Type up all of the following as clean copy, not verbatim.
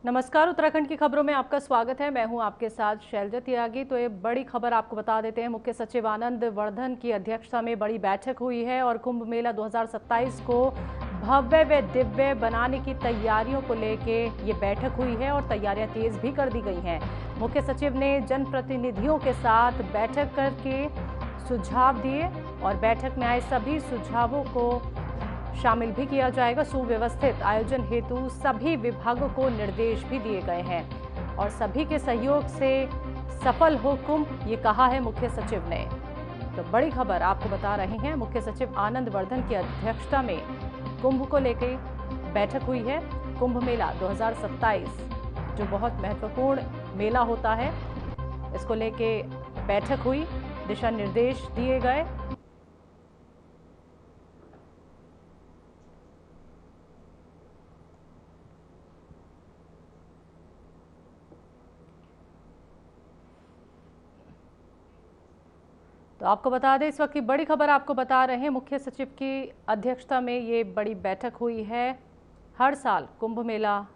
नमस्कार, उत्तराखंड की खबरों में आपका स्वागत है। मैं हूं आपके साथ शैलजा त्यागी। तो ये बड़ी खबर आपको बता देते हैं। मुख्य सचिव आनंद वर्धन की अध्यक्षता में बड़ी बैठक हुई है और कुंभ मेला 2027 को भव्य व दिव्य बनाने की तैयारियों को लेके ये बैठक हुई है और तैयारियां तेज भी कर दी गई हैं। मुख्य सचिव ने जनप्रतिनिधियों के साथ बैठक करके सुझाव दिए और बैठक में आए सभी सुझावों को शामिल भी किया जाएगा। सुव्यवस्थित आयोजन हेतु सभी विभागों को निर्देश भी दिए गए हैं और सभी के सहयोग से सफल हो कुंभ, ये कहा है मुख्य सचिव ने। तो बड़ी खबर आपको बता रहे हैं। मुख्य सचिव आनंद वर्धन की अध्यक्षता में कुंभ को लेकर बैठक हुई है। कुंभ मेला 2027 जो बहुत महत्वपूर्ण मेला होता है, इसको लेके बैठक हुई, दिशा निर्देश दिए गए। तो आपको बता दें, इस वक्त की बड़ी खबर आपको बता रहे हैं। मुख्य सचिव की अध्यक्षता में ये बड़ी बैठक हुई है। हर साल कुंभ मेला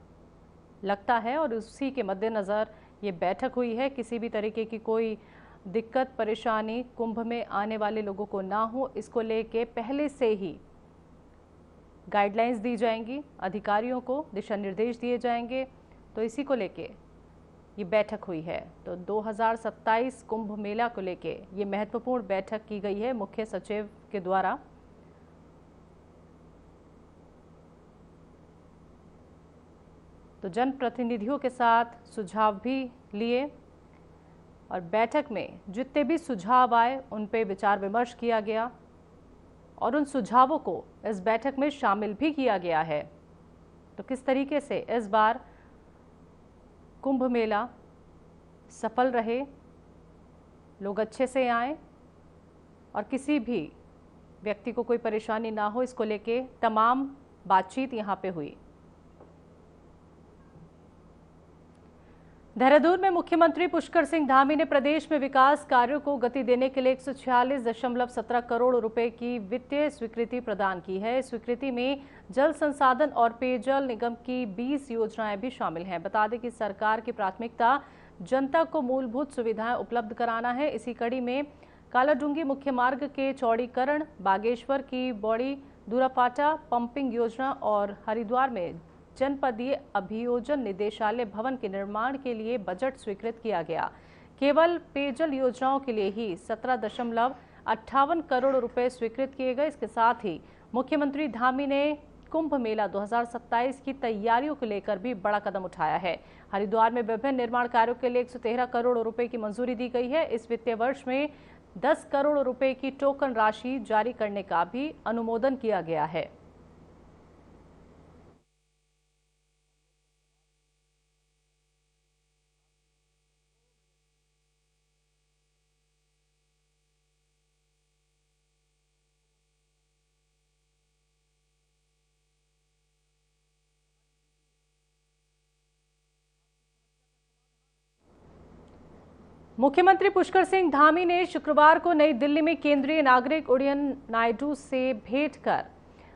लगता है और उसी के मद्देनज़र ये बैठक हुई है। किसी भी तरीके की कोई दिक्कत परेशानी कुंभ में आने वाले लोगों को ना हो, इसको लेके पहले से ही गाइडलाइंस दी जाएंगी, अधिकारियों को दिशा निर्देश दिए जाएंगे। तो इसी को लेके ये बैठक हुई है। तो 2027 कुंभ मेला को लेके ये महत्वपूर्ण बैठक की गई है मुख्य सचिव के द्वारा। तो जनप्रतिनिधियों के साथ सुझाव भी लिए और बैठक में जितने भी सुझाव आए उन पे विचार विमर्श किया गया और उन सुझावों को इस बैठक में शामिल भी किया गया है। तो किस तरीके से इस बार कुंभ मेला सफल रहे, लोग अच्छे से आएं और किसी भी व्यक्ति को कोई परेशानी ना हो, इसको लेके तमाम बातचीत यहां पे हुई। देहरादून में मुख्यमंत्री पुष्कर सिंह धामी ने प्रदेश में विकास कार्यों को गति देने के लिए 146.17 करोड़ रुपए की वित्तीय स्वीकृति प्रदान की है। इस स्वीकृति में जल संसाधन और पेयजल निगम की 20 योजनाएं भी शामिल हैं। बता दें कि सरकार की प्राथमिकता जनता को मूलभूत सुविधाएं उपलब्ध कराना है। इसी कड़ी में कालाडूंगी मुख्य मार्ग के चौड़ीकरण, बागेश्वर की बौड़ी दूरापाटा पंपिंग योजना और हरिद्वार में जनपदीय अभियोजन निदेशालय भवन के निर्माण के लिए बजट स्वीकृत किया गया। केवल पेयजल योजनाओं के लिए ही 17.58 करोड़ रुपए स्वीकृत किए गए। इसके साथ ही मुख्यमंत्री धामी ने कुंभ मेला 2027 की तैयारियों को लेकर भी बड़ा कदम उठाया है। हरिद्वार में विभिन्न निर्माण कार्यों के लिए 113 करोड़ रुपए की मंजूरी दी गई है। इस वित्तीय वर्ष में 10 करोड़ रुपए की टोकन राशि जारी करने का भी अनुमोदन किया गया है। मुख्यमंत्री पुष्कर सिंह धामी ने शुक्रवार को नई दिल्ली में केंद्रीय नागरिक उड्डयन नायडू से भेंट कर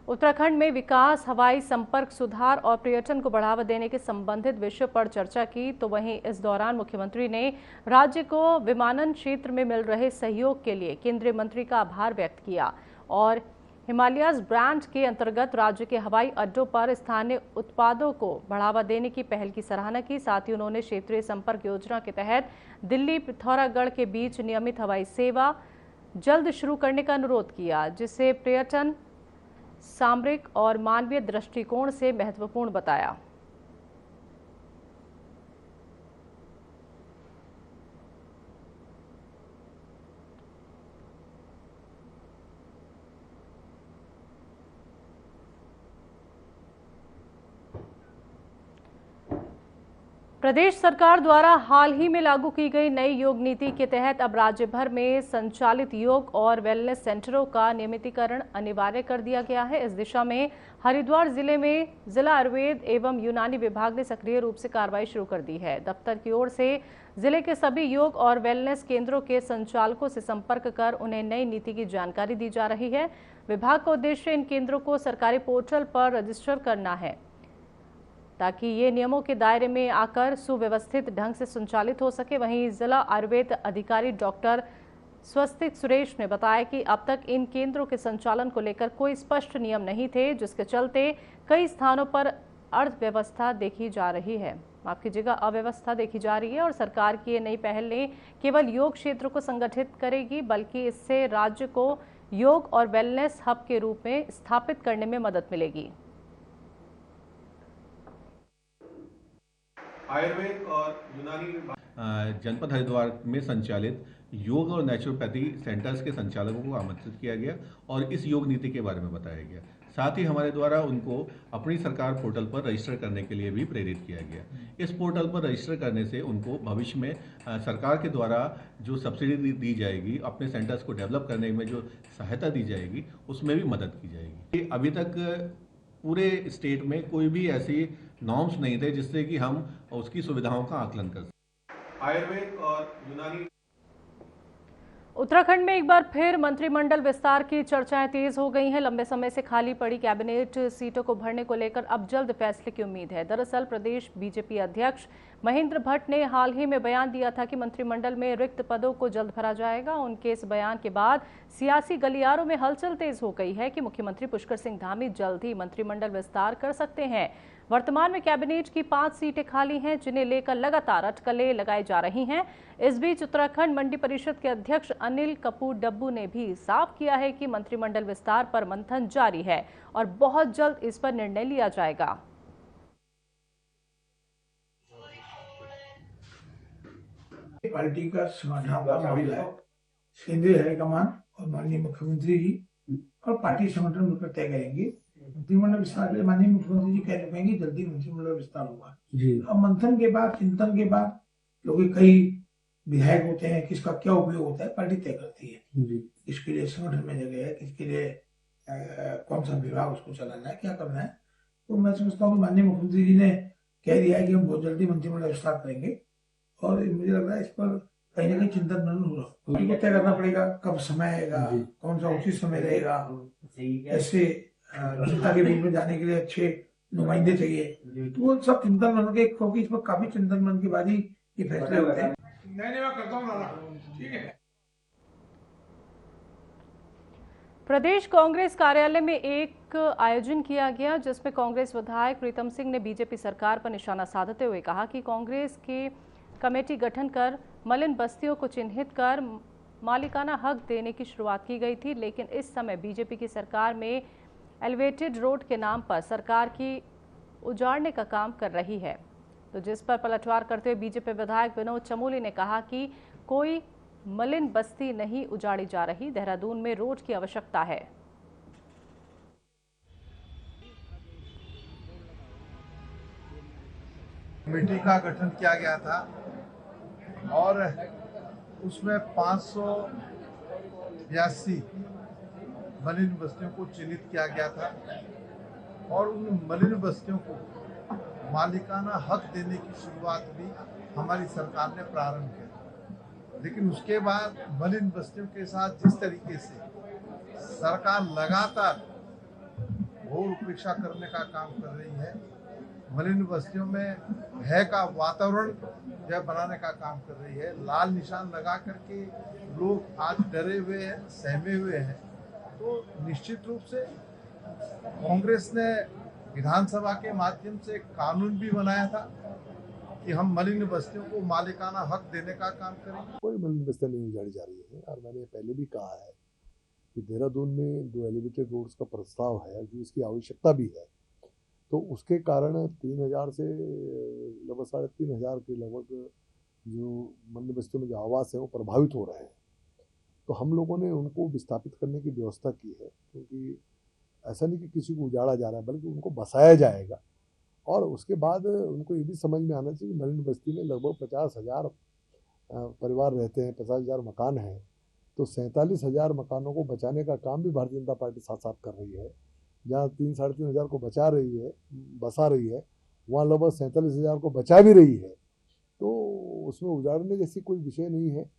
उत्तराखंड में विकास, हवाई संपर्क सुधार और पर्यटन को बढ़ावा देने के संबंधित विषयों पर चर्चा की। तो वहीं इस दौरान मुख्यमंत्री ने राज्य को विमानन क्षेत्र में मिल रहे सहयोग के लिए केंद्रीय मंत्री का आभार व्यक्त किया और हिमालयस ब्रांड के अंतर्गत राज्य के हवाई अड्डों पर स्थानीय उत्पादों को बढ़ावा देने की पहल की सराहना की। साथ ही उन्होंने क्षेत्रीय संपर्क योजना के तहत दिल्ली पिथौरागढ़ के बीच नियमित हवाई सेवा जल्द शुरू करने का अनुरोध किया, जिसे पर्यटन, सामरिक और मानवीय दृष्टिकोण से महत्वपूर्ण बताया। प्रदेश सरकार द्वारा हाल ही में लागू की गई नई योग नीति के तहत अब राज्य भर में संचालित योग और वेलनेस सेंटरों का नियमितीकरण अनिवार्य कर दिया गया है। इस दिशा में हरिद्वार जिले में जिला आयुर्वेद एवं यूनानी विभाग ने सक्रिय रूप से कार्रवाई शुरू कर दी है। दफ्तर की ओर से जिले के सभी योग और वेलनेस केंद्रों के संचालकों से संपर्क कर उन्हें नई नीति की जानकारी दी जा रही है। विभाग का उद्देश्य इन केंद्रों को सरकारी पोर्टल पर रजिस्टर करना है ताकि ये नियमों के दायरे में आकर सुव्यवस्थित ढंग से संचालित हो सके। वहीं जिला आयुर्वेद अधिकारी डॉक्टर स्वस्तिक सुरेश ने बताया कि अब तक इन केंद्रों के संचालन को लेकर कोई स्पष्ट नियम नहीं थे, जिसके चलते कई स्थानों पर अर्थव्यवस्था देखी जा रही है, माफ कीजिएगा, अव्यवस्था देखी जा रही है। और सरकार की ये नई पहल ने केवल योग क्षेत्र को संगठित करेगी, बल्कि इससे राज्य को योग और वेलनेस हब के रूप में स्थापित करने में मदद मिलेगी। आयुर्वेद और यूनानी जनपद हरिद्वार में संचालित योग और नेचुरोपैथी सेंटर्स के संचालकों को आमंत्रित किया गया और इस योग नीति के बारे में बताया गया। साथ ही हमारे द्वारा उनको अपनी सरकार पोर्टल पर रजिस्टर करने के लिए भी प्रेरित किया गया। इस पोर्टल पर रजिस्टर करने से उनको भविष्य में सरकार के द्वारा जो सब्सिडी दी जाएगी, अपने सेंटर्स को डेवलप करने में जो सहायता दी जाएगी, उसमें भी मदद की जाएगी। अभी तक पूरे स्टेट में कोई भी ऐसी नॉर्म्स नहीं थे जिससे कि हम उसकी सुविधाओं का आकलन कर सकें। आयुर्वेद और यूनानी। उत्तराखंड में एक बार फिर मंत्रिमंडल विस्तार की चर्चाएं तेज हो गई हैं। लंबे समय से खाली पड़ी कैबिनेट सीटों को भरने को लेकर अब जल्द फैसले की उम्मीद है। दरअसल प्रदेश बीजेपी अध्यक्ष महेंद्र भट्ट ने हाल ही में बयान दिया था कि मंत्रिमंडल में रिक्त पदों को जल्द भरा जाएगा। उनके इस बयान के बाद सियासी गलियारों में हलचल तेज हो गई है कि मुख्यमंत्री पुष्कर सिंह धामी जल्द ही मंत्रिमंडल विस्तार कर सकते हैं। वर्तमान में कैबिनेट की 5 सीटें खाली हैं, जिन्हें लेकर लगातार अटकलें लगाई जा रही हैं। इस बीच उत्तराखंड मंडी परिषद के अध्यक्ष अनिल कपूर डब्बू ने भी साफ किया है कि मंत्रिमंडल विस्तार पर मंथन जारी है और बहुत जल्द इस पर निर्णय लिया जाएगा। पार्टी का समाधान का मामला है। केंद्रीय हाईकमान और माननीय मुख्यमंत्री जी और पार्टी संगठन मिलकर तय करेंगे। मंत्रिमंडल विस्तार के लिए माननीय मुख्यमंत्री जी कह चुके हैं कि जल्दी मंत्रिमंडल विस्तार होगा जी। अब मंथन के बाद, चिंतन के बाद, क्योंकि कई विधायक होते हैं, किसका क्या उपयोग होता है पार्टी तय करती है जी। इसके लिए संगठन में जगह है, किसके लिए कौन सा विभाग उसको चलाना है, क्या करना है। तो मैं समझता हूँ कि माननीय मुख्यमंत्री जी ने कह दिया है कि हम बहुत जल्दी मंत्रिमंडल विस्तार करेंगे और मुझे लग रहा है इस पर कहीं ना कहीं चिंतन मनन होगा। पार्टी को तय करना पड़ेगा कब समय आएगा, कौन सा उचित समय रहेगा। ऐसे जनता के बीच में जाने के लिए अच्छे नुमाइंदे चाहिए, तो वो सब चिंतन मन के, क्योंकि इसमें काफी चिंतन मन के बाद ही ये फैसले होते हैं। मैं करता हूँ, ठीक है। प्रदेश कांग्रेस कार्यालय में एक आयोजन किया गया, जिसमें कांग्रेस विधायक प्रीतम सिंह ने बीजेपी सरकार पर निशाना साधते हुए कहा कि कांग्रेस की कमेटी गठन कर मलिन बस्तियों को चिन्हित कर मालिकाना हक देने की शुरुआत की गई थी, लेकिन इस समय बीजेपी की सरकार में एलिवेटेड रोड के नाम पर सरकार की उजाड़ने का काम कर रही है। तो जिस पर पलटवार करते हुए बीजेपी विधायक विनोद चमोली ने कहा कि कोई मलिन बस्ती नहीं उजाड़ी जा रही, देहरादून में रोड की आवश्यकता है। कमेटी का गठन किया गया था और उसमें 582 मलिन बस्तियों को चिन्हित किया गया था और उन मलिन बस्तियों को मालिकाना हक देने की शुरुआत भी हमारी सरकार ने प्रारंभ किया। लेकिन उसके बाद मलिन बस्तियों के साथ जिस तरीके से सरकार लगातार घोर उपेक्षा करने का काम कर रही है, मलिन बस्तियों में भय का वातावरण जो बनाने का काम कर रही है, लाल निशान लगा करके लोग आज डरे हुए हैं, सहमे हुए हैं। तो निश्चित रूप से कांग्रेस ने विधानसभा के माध्यम से कानून भी बनाया था कि हम मलिन बस्तियों को मालिकाना हक देने का काम करेंगे। कोई मलिन बस्तियां नहीं उजाड़ी जा रही है और मैंने पहले भी कहा है कि देहरादून में 2 एलिवेटेड रोड्स का प्रस्ताव है जो इसकी आवश्यकता भी है। तो उसके कारण 3000 से लगभग 3500 के लगभग जो मलिन बस्तियों में जो आवास है वो प्रभावित हो रहे हैं। तो हम लोगों ने उनको विस्थापित करने की व्यवस्था की है, क्योंकि ऐसा नहीं कि किसी को उजाड़ा जा रहा है, बल्कि उनको बसाया जाएगा। और उसके बाद उनको ये भी समझ में आना चाहिए कि मलिन बस्ती में लगभग 50,000 परिवार रहते हैं, 50,000 मकान हैं। तो 47,000 मकानों को बचाने का काम भी भारतीय जनता पार्टी साथ साथ कर रही है। जहाँ 3-3.5 हज़ार को बचा रही है, बसा रही है, वहाँ लगभग 47,000 को बचा भी रही है। तो उसमें उजाड़ने जैसी कोई विषय नहीं है,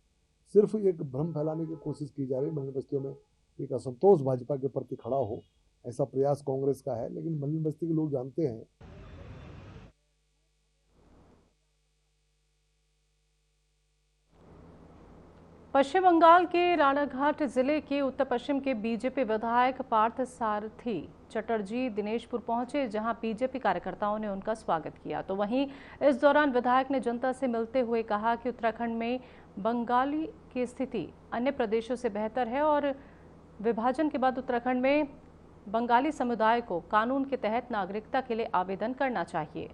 सिर्फ एक भ्रम फैलाने की कोशिश की जा रही है। मलिन बस्तियों में एक असंतोष भाजपा के प्रति खड़ा हो, ऐसा प्रयास कांग्रेस का है। लेकिन मलिन बस्ती के लोग जानते हैं पश्चिम बंगाल के रानाघाट जिले के उत्तर पश्चिम के बीजेपी विधायक पार्थ सारथी चटर्जी दिनेशपुर पहुंचे, जहां बीजेपी कार्यकर्ताओं ने उनका स्वागत किया। तो वहीं इस दौरान विधायक ने जनता से मिलते हुए कहा कि उत्तराखंड में बंगाली की स्थिति अन्य प्रदेशों से बेहतर है और विभाजन के बाद उत्तराखंड में बंगाली समुदाय को कानून के तहत नागरिकता के लिए आवेदन करना चाहिए।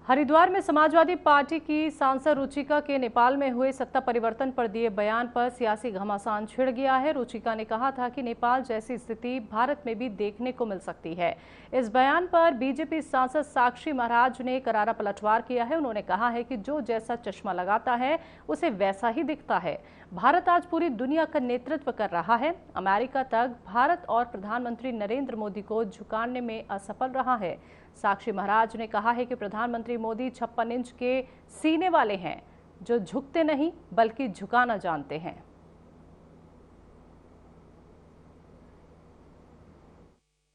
हरिद्वार में समाजवादी पार्टी की सांसद रुचिका के नेपाल में हुए सत्ता परिवर्तन पर दिए बयान पर सियासी घमासान छिड़ गया है। रुचिका ने कहा था कि नेपाल जैसी स्थिति भारत में भी देखने को मिल सकती है। इस बयान पर बीजेपी सांसद साक्षी महाराज ने करारा पलटवार किया है। उन्होंने कहा है कि जो जैसा चश्मा लगाता है उसे वैसा ही दिखता है। भारत आज पूरी दुनिया का नेतृत्व कर रहा है। अमेरिका तक भारत और प्रधानमंत्री नरेंद्र मोदी को झुकाने में असफल रहा है। साक्षी महाराज ने कहा है कि प्रधानमंत्री मोदी 56 इंच के सीने वाले हैं, जो झुकते नहीं बल्कि झुकाना जानते हैं।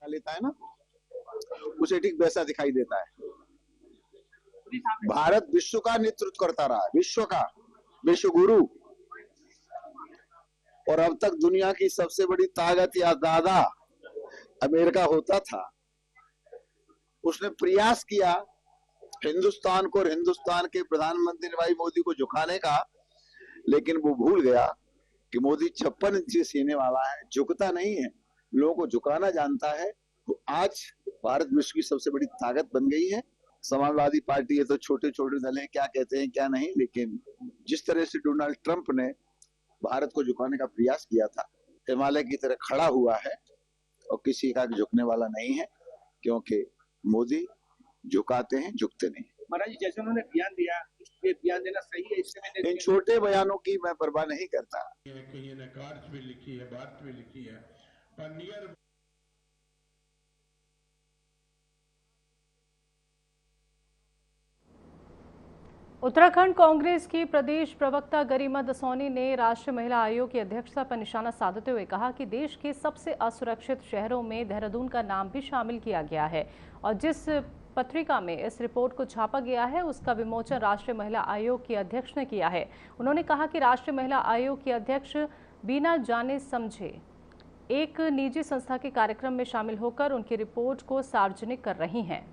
लेता है ना, उसे ठीक वैसा दिखाई देता है। भारत विश्व का नेतृत्व करता रहा, विश्व का विश्व गुरु, और अब तक दुनिया की सबसे बड़ी ताकत या दादा अमेरिका होता था। उसने प्रयास किया हिंदुस्तान को और हिंदुस्तान के प्रधानमंत्री भाई मोदी को झुकाने का, लेकिन वो भूल गया कि मोदी 56 इंच सीने वाला है, झुकता नहीं है, लोगों को झुकाना जानता है। तो आज भारत विश्व की सबसे बड़ी ताकत बन गई है। समाजवादी पार्टी है तो छोटे छोटे दल हैं, क्या कहते हैं क्या नहीं, लेकिन जिस तरह से डोनाल्ड ट्रंप ने भारत को झुकाने का प्रयास किया था, हिमालय की तरह खड़ा हुआ है और किसी का झुकने वाला नहीं है, क्योंकि मोदी झुकाते हैं, झुकते नहीं। महाराज जी, जैसे उन्होंने बयान दिया, ये बयान देना सही है? इससे इन छोटे बयानों की मैं परवाह नहीं करता। कहीं ने कार्ड्स भी लिखी है, बात भी लिखी है, पर नियर उत्तराखंड कांग्रेस की प्रदेश प्रवक्ता गरिमा दसौनी ने राष्ट्रीय महिला आयोग की अध्यक्षता पर निशाना साधते हुए कहा कि देश के सबसे असुरक्षित शहरों में देहरादून का नाम भी शामिल किया गया है और जिस पत्रिका में इस रिपोर्ट को छापा गया है उसका विमोचन राष्ट्रीय महिला आयोग की अध्यक्ष ने किया है। उन्होंने कहा कि राष्ट्रीय महिला आयोग की अध्यक्ष बिना जाने समझे एक निजी संस्था के कार्यक्रम में शामिल होकर उनकी रिपोर्ट को सार्वजनिक कर रही हैं।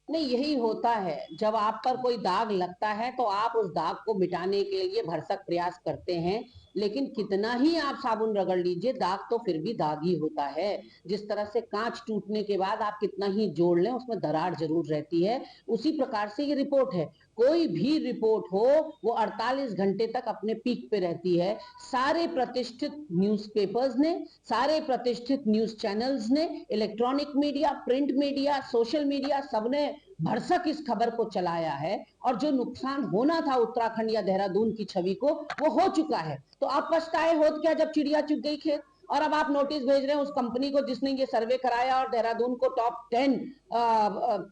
नहीं, यही होता है, जब आप पर कोई दाग लगता है तो आप उस दाग को मिटाने के लिए भरसक प्रयास करते हैं, लेकिन कितना ही आप साबुन रगड़ लीजिए, दाग तो फिर भी दाग ही होता है। जिस तरह से कांच टूटने के बाद आप कितना ही जोड़ लें, उसमें दरार जरूर रहती है। उसी प्रकार से ये रिपोर्ट है। कोई भी रिपोर्ट हो वो 48 घंटे तक अपने पीक पे रहती है। सारे प्रतिष्ठित न्यूज़पेपर्स ने, सारे प्रतिष्ठित न्यूज चैनल्स ने, electronic media, print media, social media, सबने भरसक इस खबर को चलाया है और जो नुकसान होना था उत्तराखंड या देहरादून की छवि को, वो हो चुका है। तो आप पछताए होत क्या जब चिड़िया चुग गई खेत, और अब आप नोटिस भेज रहे हैं उस कंपनी को जिसने ये सर्वे कराया और देहरादून को टॉप 10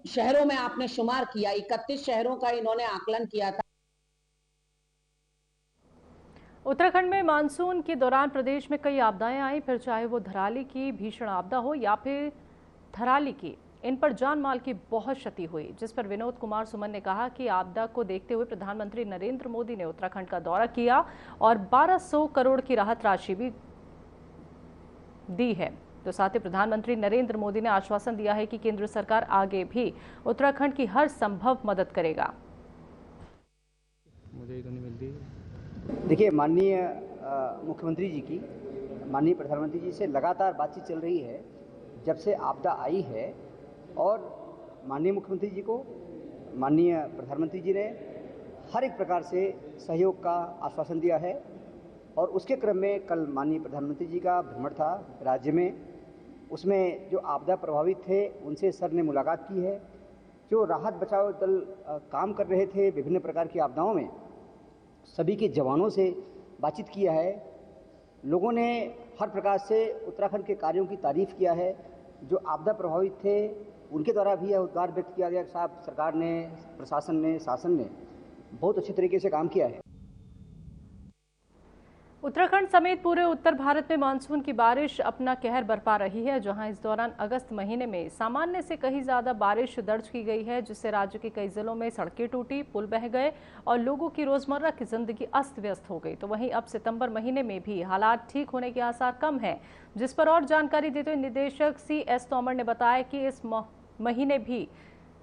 शहरों में आपने शुमार किया। 31 शहरों का इन्होंने आकलन किया था। उत्तराखंड में मानसून के दौरान प्रदेश में कई आपदाएं आई, फिर चाहे वो धराली की भीषण आपदा हो या फिर थराली की, इन पर जान माल की बहुत क्षति हुई, जिस पर विनोद कुमार सुमन ने कहा कि आपदा को देखते हुए प्रधानमंत्री नरेंद्र मोदी ने उत्तराखंड का दौरा किया और 1200 करोड़ की राहत राशि भी दी है। तो साथ ही प्रधानमंत्री नरेंद्र मोदी ने आश्वासन दिया है कि केंद्र सरकार आगे भी उत्तराखंड की हर संभव मदद करेगा। मुझे तो नहीं मिलती। देखिए, माननीय मुख्यमंत्री जी की, माननीय प्रधानमंत्री जी से लगातार बातचीत चल रही है जब से आपदा आई है, और माननीय मुख्यमंत्री जी को माननीय प्रधानमंत्री जी ने हर एक प्रकार से सहयोग का आश्वासन दिया है। और उसके क्रम में कल माननीय प्रधानमंत्री जी का भ्रमण था राज्य में, उसमें जो आपदा प्रभावित थे उनसे सर ने मुलाकात की है। जो राहत बचाव दल काम कर रहे थे विभिन्न प्रकार की आपदाओं में, सभी के जवानों से बातचीत किया है। लोगों ने हर प्रकार से उत्तराखंड के कार्यों की तारीफ किया है। जो आपदा प्रभावित थे उनके द्वारा भी यह उद्गार व्यक्त किया गया कि साहब, सरकार ने, प्रशासन ने, शासन ने बहुत अच्छे तरीके से काम किया है। उत्तराखंड समेत पूरे उत्तर भारत में मानसून की बारिश अपना कहर बरपा रही है, जहां इस दौरान अगस्त महीने में सामान्य से कहीं ज्यादा बारिश दर्ज की गई है, जिससे राज्य के कई जिलों में सड़कें टूटी, पुल बह गए और लोगों की रोजमर्रा की जिंदगी अस्त व्यस्त हो गई। तो वहीं अब सितंबर महीने में भी हालात ठीक होने के आसार कम हैं, जिस पर और जानकारी देते हुए निदेशक CS तोमर ने बताया कि इस महीने भी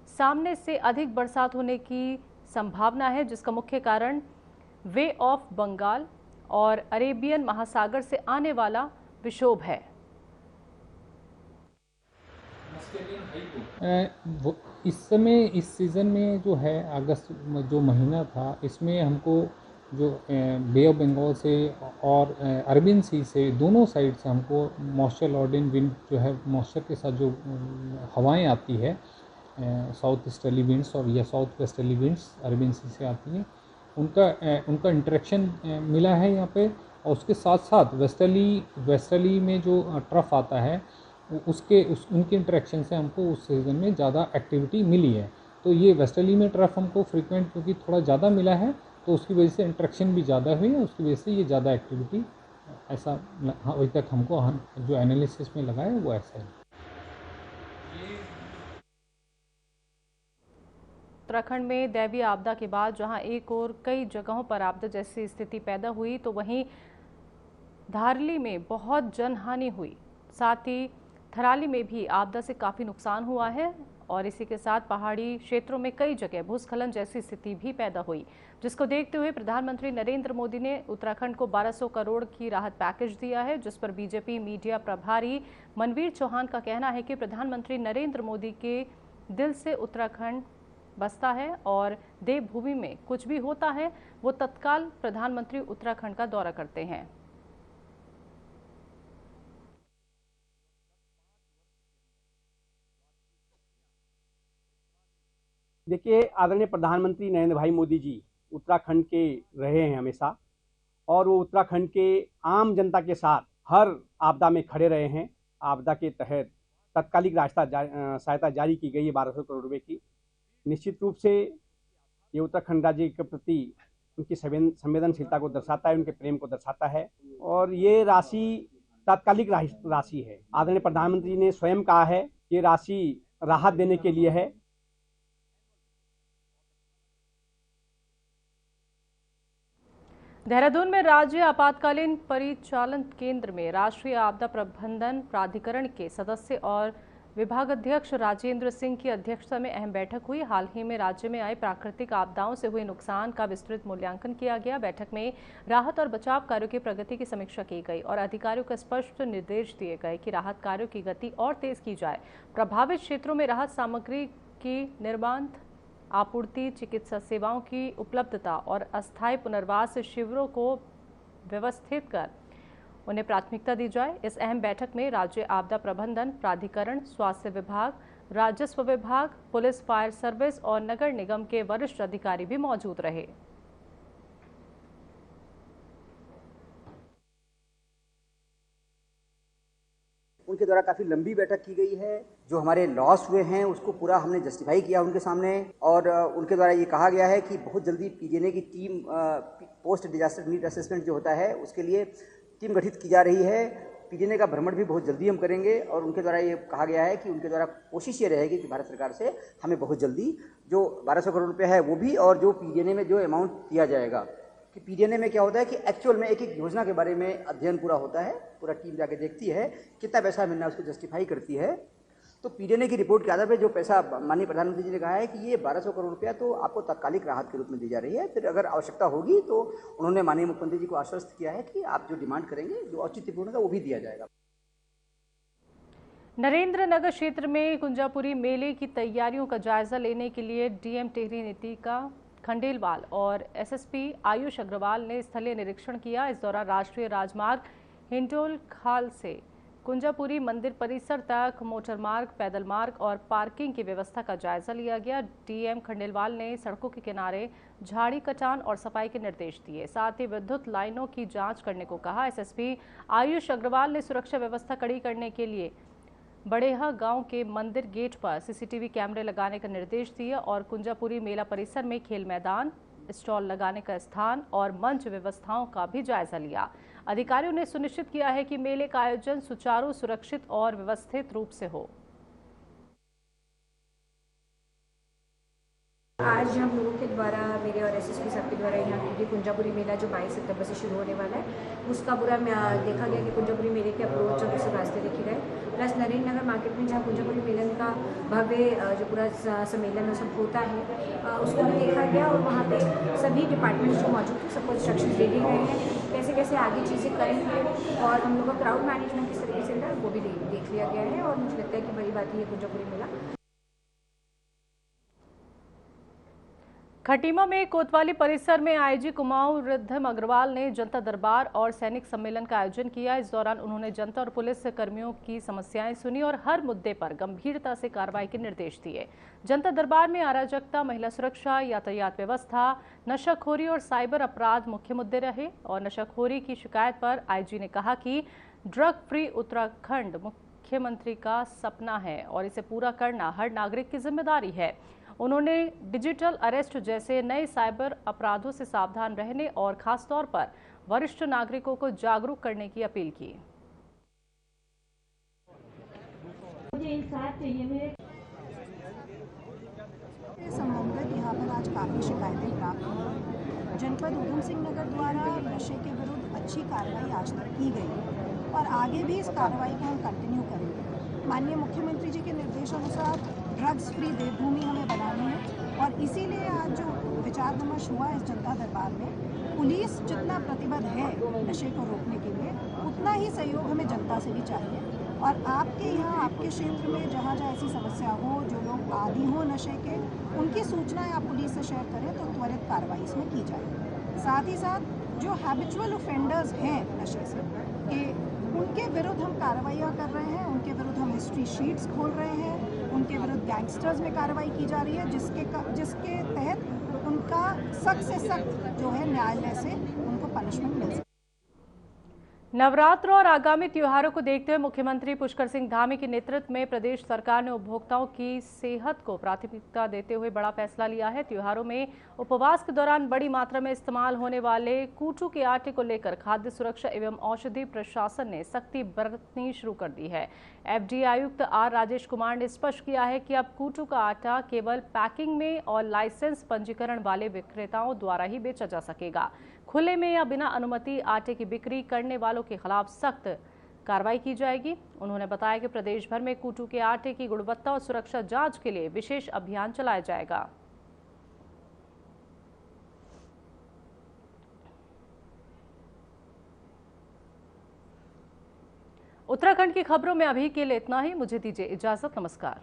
सामने से अधिक बरसात होने की संभावना है, जिसका मुख्य कारण वे ऑफ बंगाल और अरेबियन महासागर से आने वाला विक्षोभ है। इस समय इस सीज़न में जो है अगस्त जो महीना था, इसमें हमको जो बे ऑफ बंगाल से और अरबियन सी से दोनों साइड से हमको मॉइस्चर लॉडेन विंड जो है मॉइस्चर के साथ जो हवाएं आती है, साउथ ईस्टर्ली विंड्स और या साउथ वेस्टर्ली विंड्स अरबियन सी से आती हैं, उनका इंटरेक्शन मिला है यहाँ पे। और उसके साथ साथ वेस्टर्ली में जो ट्रफ आता है उनके इंटरेक्शन से हमको उस सीज़न में ज़्यादा एक्टिविटी मिली है। तो ये वेस्टर्ली में ट्रफ हमको फ्रीक्वेंट क्योंकि थोड़ा ज़्यादा मिला है, तो उसकी वजह से इंटरेक्शन भी ज़्यादा हुई है, उसकी वजह से ये ज़्यादा एक्टिविटी ऐसा अभी तक हमको जो एनालिसिस में लगा है वो ऐसा है। उत्तराखंड में दैवीय आपदा के बाद जहां एक और कई जगहों पर आपदा जैसी स्थिति पैदा हुई, तो वहीं धारली में बहुत जनहानि हुई, साथ ही थराली में भी आपदा से काफ़ी नुकसान हुआ है और इसी के साथ पहाड़ी क्षेत्रों में कई जगह भूस्खलन जैसी स्थिति भी पैदा हुई, जिसको देखते हुए प्रधानमंत्री नरेंद्र मोदी ने उत्तराखंड को 1200 करोड़ की राहत पैकेज दिया है, जिस पर बीजेपी मीडिया प्रभारी मनवीर चौहान का कहना है कि प्रधानमंत्री नरेंद्र मोदी के दिल से उत्तराखंड बसता है और देवभूमि में कुछ भी होता है वो तत्काल प्रधानमंत्री उत्तराखंड का दौरा करते हैं। देखिए, आदरणीय प्रधानमंत्री नरेंद्र भाई मोदी जी उत्तराखंड के रहे हैं हमेशा, और वो उत्तराखंड के आम जनता के साथ हर आपदा में खड़े रहे हैं। आपदा के तहत तत्कालिक सहायता जारी की गई है 1200 करोड़ रुपए की। निश्चित रूप से ये उत्तराखंड राज्य के प्रति उनकी संवेदनशीलता को दर्शाता है, उनके प्रेम को दर्शाता है, और ये राशि तात्कालिक राशि है। आदरणीय प्रधानमंत्री ने स्वयं कहा है ये राशि राहत देने के लिए है। देहरादून में राज्य आपातकालीन परिचालन केंद्र में राष्ट्रीय आपदा प्रबंधन प्राधिकरण के सदस्य और विभागाध्यक्ष राजेंद्र सिंह की अध्यक्षता में अहम बैठक हुई। हाल ही में राज्य में आए प्राकृतिक आपदाओं से हुए नुकसान का विस्तृत मूल्यांकन किया गया। बैठक में राहत और बचाव कार्यों की प्रगति की समीक्षा की गई और अधिकारियों को स्पष्ट निर्देश दिए गए कि राहत कार्यों की गति और तेज की जाए। प्रभावित क्षेत्रों में राहत सामग्री की निर्माण, आपूर्ति, चिकित्सा सेवाओं की उपलब्धता और अस्थायी पुनर्वास शिविरों को व्यवस्थित कर उन्हें प्राथमिकता दी जाए। इस अहम बैठक में राज्य आपदा प्रबंधन प्राधिकरण, स्वास्थ्य विभाग, राजस्व विभाग, पुलिस, फायर सर्विस और नगर निगम के वरिष्ठ अधिकारी भी मौजूद रहे। उनके द्वारा काफ़ी लंबी बैठक की गई है। जो हमारे लॉस हुए हैं उसको पूरा हमने जस्टिफाई किया उनके सामने, और उनके द्वारा ये कहा गया है कि बहुत जल्दी PDNA की team post disaster need assessment जो होता है उसके लिए टीम गठित की जा रही है। PDNA का भ्रमण भी बहुत जल्दी हम करेंगे, और उनके द्वारा ये कहा गया है कि उनके द्वारा कोशिश ये रहेगी कि भारत सरकार से हमें बहुत जल्दी जो 1200 करोड़ रुपये है वो भी, और जो PDNA में जो अमाउंट दिया जाएगा, कि PDNA में क्या होता है कि एक्चुअल में एक एक योजना के बारे में अध्ययन पूरा होता है, पूरा टीम जाके देखती है कितना पैसा मिलना है, उसको जस्टिफाई करती है। तो PDNA की रिपोर्ट के आधार पर जो पैसा माननीय प्रधानमंत्री जी ने कहा है कि ये 1200 करोड़ रुपया तो आपको तात्कालिक राहत के रूप में दी जा रही है, फिर अगर आवश्यकता होगी तो उन्होंने माननीय मुख्यमंत्री जी को आश्वस्त किया है कि आप जो डिमांड करेंगे, जो औचित्यपूर्ण है, वो भी दिया जाएगा। नरेंद्र नगर क्षेत्र में कुंजापुरी मेले की तैयारियों का जायजा लेने के लिए DM टिहरी नीतिका खंडेलवाल और SSP आयुष अग्रवाल ने स्थलीय निरीक्षण किया। इस दौरान राष्ट्रीय राजमार्ग हिंडोल खाल से कुंजापुरी मंदिर परिसर तक मोटर मार्ग, पैदल मार्ग और पार्किंग की व्यवस्था का जायजा लिया गया। DM खंडेलवाल ने सड़कों के किनारे झाड़ी कटान और सफाई के निर्देश दिए, साथ ही विद्युत लाइनों की जांच करने को कहा। SSP आयुष अग्रवाल ने सुरक्षा व्यवस्था कड़ी करने के लिए बड़ेहा गांव के मंदिर गेट पर CCTV कैमरे लगाने का निर्देश दिया और कुंजापुरी मेला परिसर में खेल मैदान, स्टॉल लगाने का स्थान और मंच व्यवस्थाओं का भी जायजा लिया। अधिकारियों ने सुनिश्चित किया है कि मेले का आयोजन सुचारू, सुरक्षित और व्यवस्थित रूप से हो। आज हम लोगों के द्वारा, मेरे और एसएसपी साहब के द्वारा यहाँ क्योंकि कुंजापुरी मेला जो 22 सितंबर से शुरू होने वाला है उसका पूरा देखा गया कि कुंजापुरी मेले के अप्रोच और सब रास्ते देखे गए, प्लस नरेंद्र नगर मार्केट में जहाँ कुंजापुरी मेलन का भव्य जो पूरा सम्मेलन सब होता है उसको भी देखा गया और वहाँ पे सभी डिपार्टमेंट्स जो मौजूद थे सबको इंस्ट्रक्शन दे दिए गए हैं कैसे कैसे आगे चीज़ें करेंगे और हम लोग का क्राउड मैनेजमेंट किस तरीके से वो भी देख लिया गया है। और मुझे लगता है कि बड़ी बात है ये कुंजापुरी मेला। खटीमा में कोतवाली परिसर में आईजी कुमाऊं रिद्धम अग्रवाल ने जनता दरबार और सैनिक सम्मेलन का आयोजन किया। इस दौरान उन्होंने जनता और पुलिस कर्मियों की समस्याएं सुनी और हर मुद्दे पर गंभीरता से कार्रवाई के निर्देश दिए। जनता दरबार में अराजकता, महिला सुरक्षा, यातायात व्यवस्था, नशाखोरी और साइबर अपराध मुख्य मुद्दे रहे और नशाखोरी की शिकायत पर आईजी ने कहा कि ड्रग फ्री उत्तराखंड मुख्यमंत्री का सपना है और इसे पूरा करना हर नागरिक की जिम्मेदारी है। उन्होंने डिजिटल अरेस्ट जैसे नए साइबर अपराधों से सावधान रहने और खासतौर पर वरिष्ठ नागरिकों को जागरूक करने की अपील की। संबंधित यहाँ पर आज काफ़ी शिकायतें प्राप्त हुई। जनपद उधम सिंह नगर द्वारा नशे के विरुद्ध अच्छी कार्रवाई आज तक की गई और आगे भी इस कार्रवाई को हम कंटिन्यू करेंगे। माननीय मुख्यमंत्री जी के निर्देशानुसार ड्रग्स फ्री देवभूमि हमें बनानी है और इसीलिए आज जो विचार विमर्श हुआ इस जनता दरबार में, पुलिस जितना प्रतिबद्ध है नशे को रोकने के लिए उतना ही सहयोग हमें जनता से भी चाहिए। और आपके यहाँ, आपके क्षेत्र में जहाँ जहाँ ऐसी समस्या हो, जो लोग आदी हो नशे के, उनकी सूचनाएं आप पुलिस से शेयर करें तो त्वरित कार्रवाई इसमें की जाए। साथ ही साथ जो हैबिचुअल ऑफेंडर्स हैं नशे से कि उनके विरुद्ध हम कार्रवाइयाँ कर रहे हैं, उनके विरुद्ध हम हिस्ट्री शीट्स खोल रहे हैं, उनके विरुद्ध गैंगस्टर्स में कार्रवाई की जा रही है जिसके तहत उनका सख्त से सख्त जो है न्यायालय से उनको पनिशमेंट मिल सके। नवरात्र और आगामी त्योहारों को देखते हुए मुख्यमंत्री पुष्कर सिंह धामी के नेतृत्व में प्रदेश सरकार ने उपभोक्ताओं की सेहत को प्राथमिकता देते हुए बड़ा फैसला लिया है। त्योहारों में उपवास के दौरान बड़ी मात्रा में इस्तेमाल होने वाले कूटू के आटे को लेकर खाद्य सुरक्षा एवं औषधि प्रशासन ने सख्ती बरतनी शुरू कर दी है। एफडीए आयुक्त आर राजेश कुमार ने स्पष्ट किया है कि अब कूटू का आटा केवल पैकिंग में और लाइसेंस पंजीकरण वाले विक्रेताओं द्वारा ही बेचा जा सकेगा। खुले में या बिना अनुमति आटे की बिक्री करने वालों के खिलाफ सख्त कार्रवाई की जाएगी। उन्होंने बताया कि प्रदेश भर में कूटू के आटे की गुणवत्ता और सुरक्षा जांच के लिए विशेष अभियान चलाया जाएगा। उत्तराखंड की खबरों में अभी के लिए इतना ही। मुझे दीजिए इजाजत। नमस्कार।